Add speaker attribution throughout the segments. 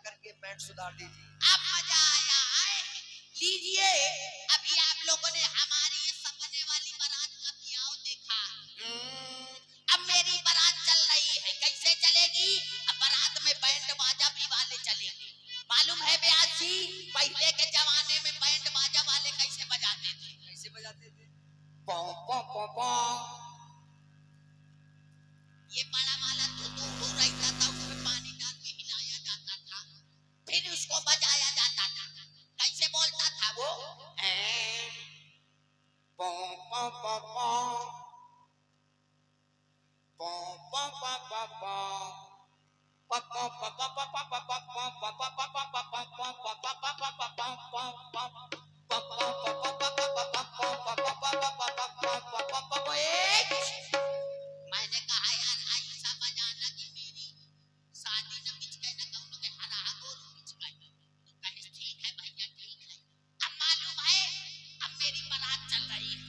Speaker 1: करके पैंट सुधार दीजिए।
Speaker 2: अब मजा आया है। लीजिए, अभी आप लोगों ने हमारी ये सपने वाली बारात का ब्याह देखा। अब मेरी बारात चल रही है, कैसे चलेगी? अब बारात में बैंड बाजा भी वाले चलेंगे। मालूम है ब्यास जी, पहले के जमाने में बैंड बाजा वाले कैसे बजाते थे?
Speaker 1: कैसे बजाते थे?
Speaker 2: पौ पौ पौ पौ। ये बड़ा वाला धुतू रहता था, उसमें पानी डाल के हिलाया जाता था, फिर उसको बजाया जाता था। कैसे बोलता था वो? पौ पौ पौ पौ पौ पौ पौ पौ पौ। मैंने कहा यार ऐसा बजाना कि मेरी शादी न बिच गए, न दोनों के हरा गोरू बिच गए। तो कहे ठीक है भैया ठीक है। अब मालूम है अब मेरी बारात चल रही है।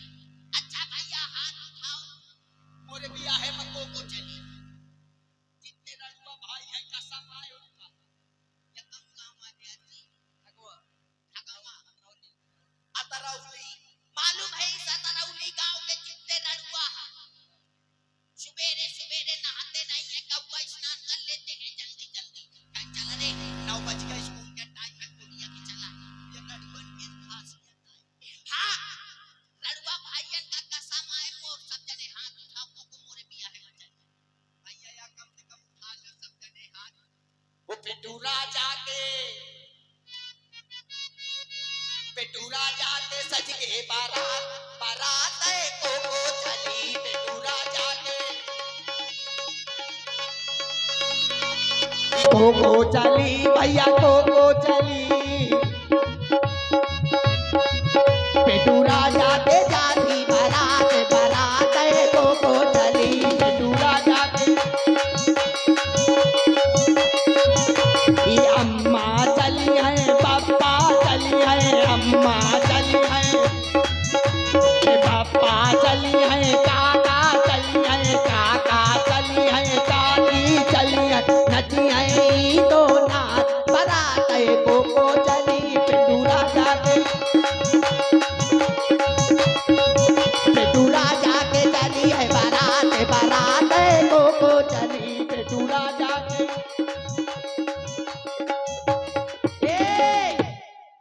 Speaker 2: अच्छा भैया हाथ उठाओ, मोरे बियाह है मको को चली। जितने रजुआ भाई है कसम आए उनका। ये कम गांव आ गया जी। ठगवा अतरौली। मालूम है इस अतरौली गांव के जितने रजुआ सुबेरे सुबेरे नहाते नहीं है, कौवा स्नान कर लेते हैं जल्दी जल्दी। चल रे 9 बज गए, स्कूल का टाइम है, कुड़िया की चला। ये लड़कन की खासियत है। हाँ, लड़ुआ भाईयन का कसम आए मोर सब जने हाथ उठाओ को मोरे बियाह है मचल। भैया या कम से कम उठा लो सब जने हाथ। वो पेटूरा जाके सज के बारात बारात को चली। पेटूरा जाके को चली भैया को चली। पेटूरा जाके जाती बारात बारात को चली। पेटूरा जाके ये अम्मा चली है, पापा चली है, अम्मा चली है, पापा चली है, काका चली है, काका चली है, काकी चली है, नची है तो नाच बारात को चली। पेटूरा जाके चली है बारात बारात को चली। पेटूरा जाके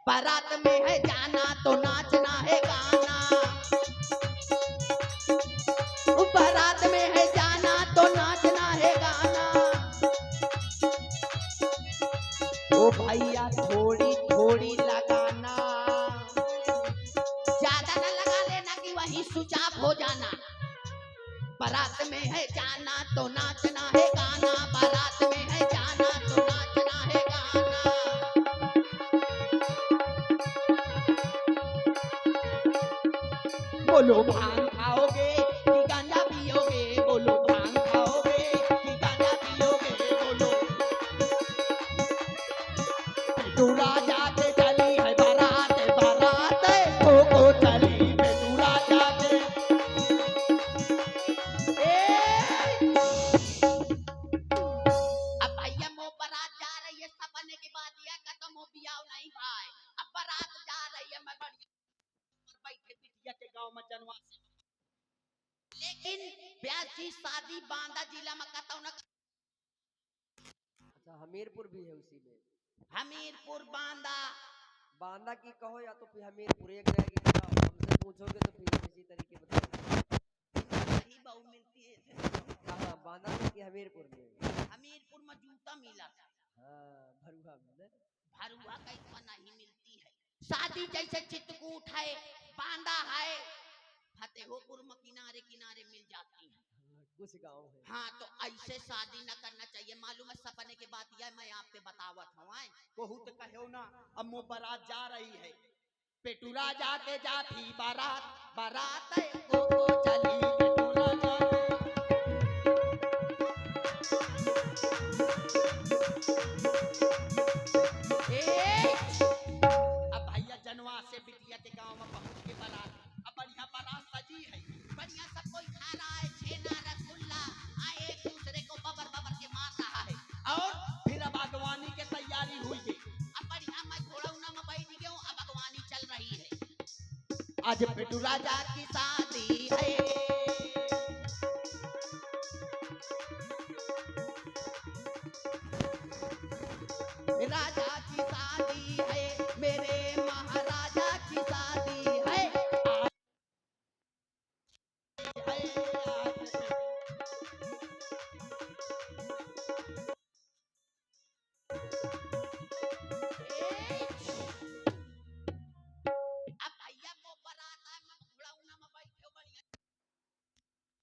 Speaker 2: बारात में है जाना तो नाचना है गाना। बारात में है जाना तो नाचना है गाना। ओ भैया थोड़ी थोड़ी लगाना, ज्यादा न लगा लेना कि वहीं स्विच ऑफ हो जाना। बारात में है जाना तो नाचना है गाना। बारात में है जाना तो नाचना है गाना। बोलो भांग खाओगे कि गांजा पियोगे? बोलो भांग खाओगे कि गांजा पियोगे? बोलो। पेटूरा जाके चली है बारात बारात को चली। पेटूरा जाके अब भैया मो बारात जा रही है, सपने की बात यह खत्म हो बियाह नहीं भाई। अब बारात जा रही है, मैं बढ़िया बैठे बिटिया के गांव में जनवा से। लेकिन ब्यास जी शादी बांदा जिला में कहता ना।
Speaker 1: अच्छा हमीरपुर भी है उसी में?
Speaker 2: हमीरपुर बांदा
Speaker 1: बांदा की कहो या तो फिर हमीरपुर, एक रहेगी। हमसे पूछोगे तो फिर इसी तरीके बताओ।
Speaker 2: सही बहु मिलती है
Speaker 1: कहाँ, बांदा में कि हमीरपुर में?
Speaker 2: हमीरपुर में जूता मिला था।
Speaker 1: हाँ भरुआ में।
Speaker 2: भरुआ कहीं पर नहीं मिलती है। शादी जैसे चित्रकूट है, बांदा है, फतेहपुर में किनारे किनारे मिल जाती है।
Speaker 1: कुछ गांव है।
Speaker 2: हाँ तो ऐसे शादी न करना चाहिए। मालूम है सपने के बात यह मैं आपसे बतावत हूँ। बहुत कहो ना। अब मो बारात जा रही है, पेटूरा जाके जाती बारात बारात को चली। पेटूरा जाके अब भैया जनवा से बिटिया के गांव में पहुंच के बारात। अब बढ़िया बारात सजी है, बढ़िया सब कोई खा रहा है छेना रसगुल्ला, एक दूसरे को बबर बबर के मार रहा है। और फिर अब बागवानी के तैयारी आज पिटू राजा की शादी है। राजा की शादी है, मेरे महाराजा की शादी है। अब भैया को बारात है, मैं घोड़ाउना में बैठे बढ़िया।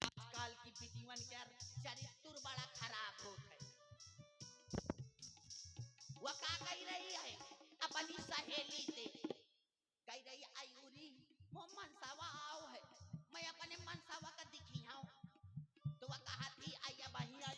Speaker 2: आजकल की बेटीवन के चरित्र बड़ा खराब होत है। वो का कह रही है अपनी सहेली से, कह रही आयुरी वो मनसावा आओ है, मैं अपने मनसावा का दिखी हूं। तो वो कहा थी आया बहिया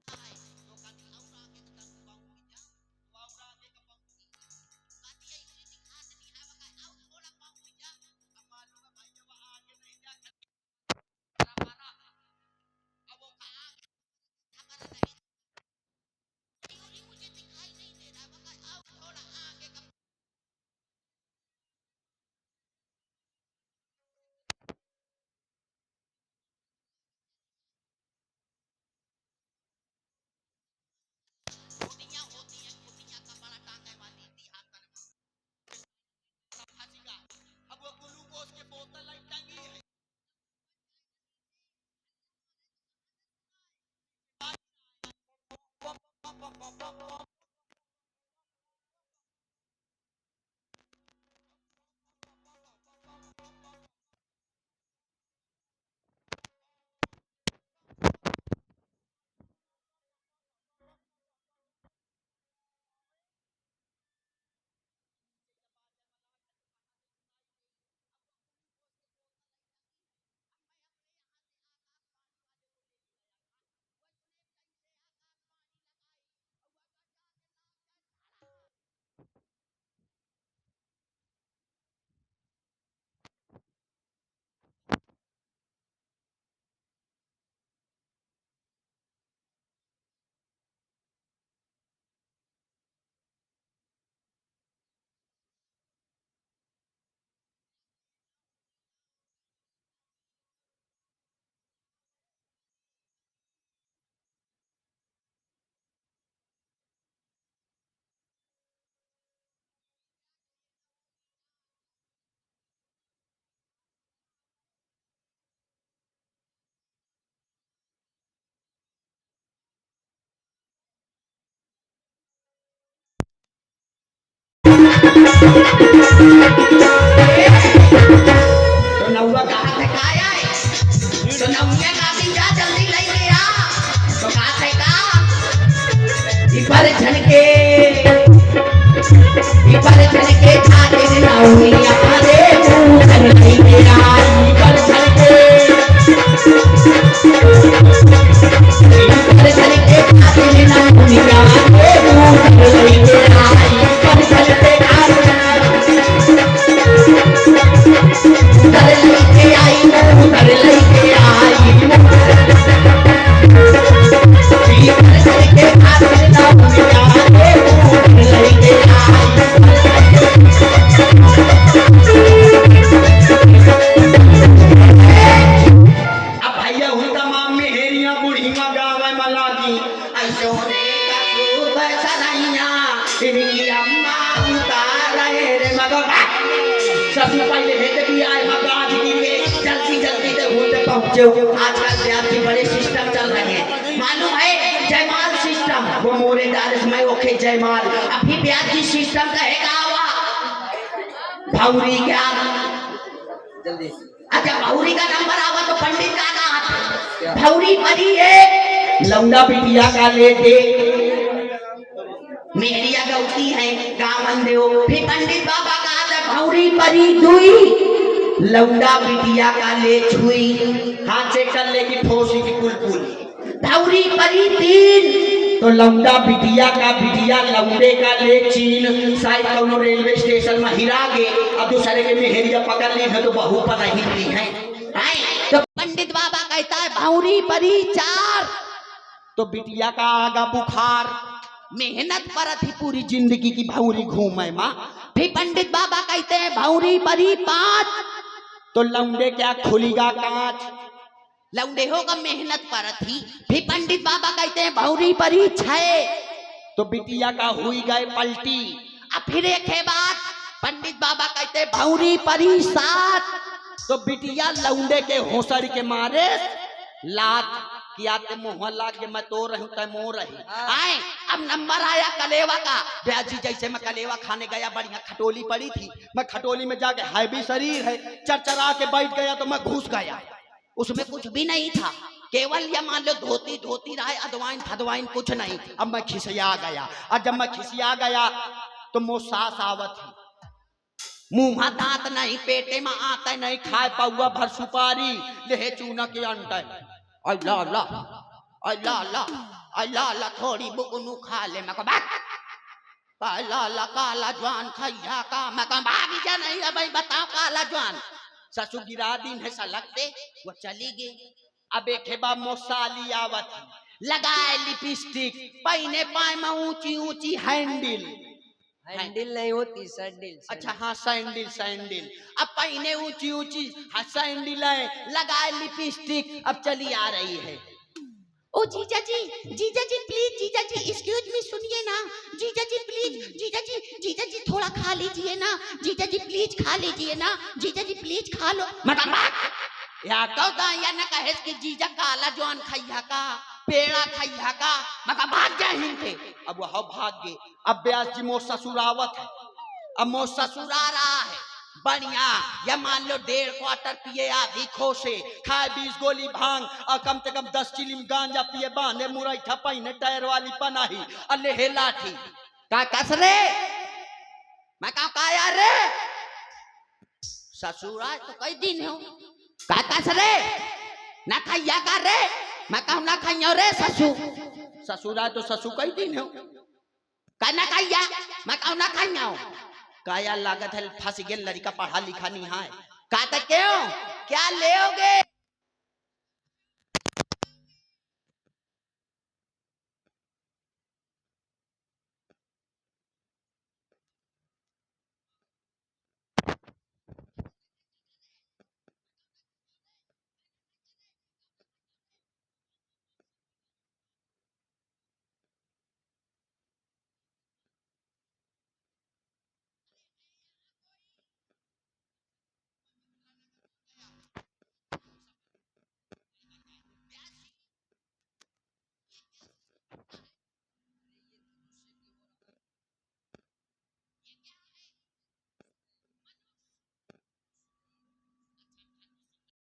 Speaker 2: तो कभी और आगे का तंग पाऊंगी जा, वो और आगे का पाऊंगी कभी आयुरी दिखा नहीं है, वो और थोड़ा पाऊंगी जा। अब मालूम है भाई जब आगे नहीं जा खरा मारा, अब वो का हमारा नहीं आयुरी मुझे दिखाई नहीं दे रहा, वो और थोड़ा आगे का खुटियां होती हैं, खुटियां का बड़ा टांगे वाली थी हाथ पर फांसी का। अब वो ग्लूकोज के बोतल लाई टंगी है। तो नौवा कहा थे का आए, तो नौया नाती जा जल्दी लेके आ। तो कहा थे का इपर झनके खातिर नौया रे मुंह लेके आ। इपर झनके खातिर नौया रे मुंह लेके आ। इपर झनके उधर लेके आई मैं, उधर लेके आई करके खातिर ना भूलिया रे उधर लेके आई। अब भैया हूँ तमाम में हेरिया बुढ़िया गावे मलागी ऐसोने का खूब सनैया इनकी अम्मा उतार रहे रे मगवा। सबसे पहले हेते भी आए मगाज की जल्दी जल्दी जल्दी से होते पहुंचे हो। आजकल ब्याह के बड़े सिस्टम चल रहे हैं, मालूम है जयमाल सिस्टम, वो मोरे डालिस में ओके जयमाल। अभी ब्याह की सिस्टम कहेगा भौरी क्या
Speaker 1: जल्दी
Speaker 2: अच्छा भौरी का नंबर आवा तो पंडित का कहा भौरी परी एक लौंडा बिटिया का लेते मेरिया गौती है गावन देव। फिर पंडित बाबा का आता भौरी परी दुई लौंडा बिटिया का ले छुई, हाथ से कर लेगी ठोसी की कुलकुल। भौरी परी तीन तो लौंडा बिटिया का बिटिया लौंडे का ले चीन। शायद कोनो रेलवे स्टेशन में हिरा गे, अब दूसरे के मेहरिया पकड़ ली है तो बहू पर नहीं ली है। तो पंडित बाबा कहता है भौरी परी चार तो बिटिया का आगा बुखार। मेहनत पर थी पूरी जिंदगी की भौरी घूमे माँ। फिर पंडित बाबा कहते हैं भौरी परी पांच तो लौंडे क्या खुलीगा कांच। लौंडे होगा मेहनत पर थी। फिर पंडित बाबा कहते हैं भौरी परी छह तो बिटिया का हुई गए पलटी। अब फिर एक है बात पंडित बाबा कहते हैं भौरी परी सात तो बिटिया लौंडे के होसर के मारे लात किया ते मोहल्ला के मैं तो रहूं तय मोर रही आए। अब नंबर आया कलेवा का। ब्याजी जैसे मैं कलेवा खाने गया, बढ़िया खटोली पड़ी थी, मैं खटोली में जाके हैवी शरीर है चरचरा के बैठ गया तो मैं घुस गया। उसमें कुछ भी नहीं था, केवल ये मान लो धोती धोती रहा, अदवाइन फदवाइन कुछ नहीं। अब मैं खिसिया गया और जब मैं खिसिया गया तो मोर सास आवत है, मुंह दांत नहीं, पेटे में आता नहीं, खाए पौआ भर सुपारी ले चूना के अंटे। अल्लाह अल्लाह अल्लाह अल्लाह अल्लाह अल्लाह थोड़ी बुकनू खा ले। मैं कहा अल्लाह अल्लाह काला जवान खैया का। मैं कहा भाभी जा नहीं है भाई बताओ काला जवान। ससुर गिरा दिन है सलग दे वो चली गई। अब एक बार मोसाली आवत लगाए लिपस्टिक, पहने पाए में ऊंची ऊंची हैंडल।
Speaker 1: हैंडल नहीं होती सैंडल।
Speaker 2: अच्छा हाँ सैंडल सैंडल। अब पहने ऊंची ऊंची सैंडल है, लगाए लिपस्टिक, अब चली आ रही है। ओ जीजा जी प्लीज जीजा जी एक्सक्यूज मी सुनिए ना जीजा जी प्लीज जीजा जी थोड़ा खा लीजिए ना जीजा जी प्लीज खा लीजिए ना जीजा जी प्लीज खा लो। या तो या न कहे कि जीजा काला जवान खैया का पेड़ा खैया का। मका भाग जा हिंदे। अब वह भाग गए। अब ब्यास जी मोर ससुरावत है, अब मोर ससुर आ रहा है बढ़िया। या मान लो 1.5 क्वार्टर पिए आधी खोसे, खाए 20 गोली भांग और कम से कम 10 चिलिम गांजा पिए, बांधे मुरैठा पहने टायर वाली पनाही अल्ले हे लाठी का कसरे। मैं कहा का यार रे ससुर आए तो कई दिन हो का कसरे ना खैया का रे। मैं कहूं ना खैया रे ससुर आए तो ससुर कई दिन हो का ना खैया। मैं कहूं ना खैया काया लागत है फंस गए लड़का पढ़ा लिखा नहीं है। का क्यों क्या ले